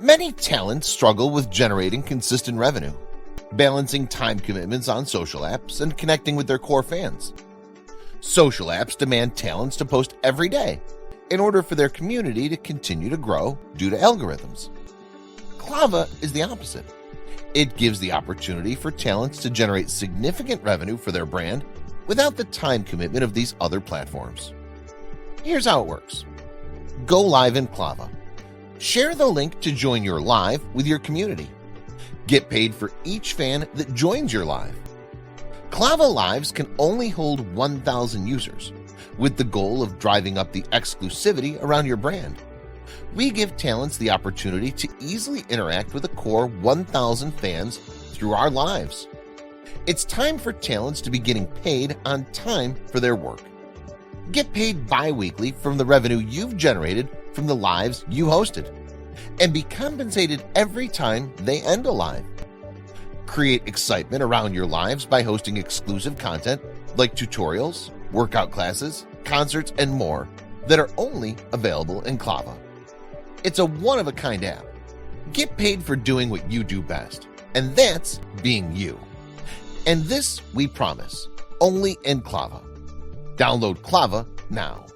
Many talents struggle with generating consistent revenue, balancing time commitments on social apps and connecting with their core fans. Social apps demand talents to post every day in order for their community to continue to grow due to algorithms. Clava is the opposite. It gives the opportunity for talents to generate significant revenue for their brand without the time commitment of these other platforms. Here's how it works. Go live in Clava. Share the link to join your live with your community. Get paid for each fan that joins your live. Clava Lives can only hold 1,000 users, with the goal of driving up the exclusivity around your brand. We give talents the opportunity to easily interact with a core 1,000 fans through our lives. It's time for talents to be getting paid on time for their work. Get paid bi-weekly from the revenue you've generated from the lives you hosted, and be compensated every time they end a live. Create excitement around your lives by hosting exclusive content like tutorials, workout classes, concerts, and more that are only available in Clava. It's a one-of-a-kind app. Get paid for doing what you do best, and that's being you. And this we promise, only in Clava. Download Clava now.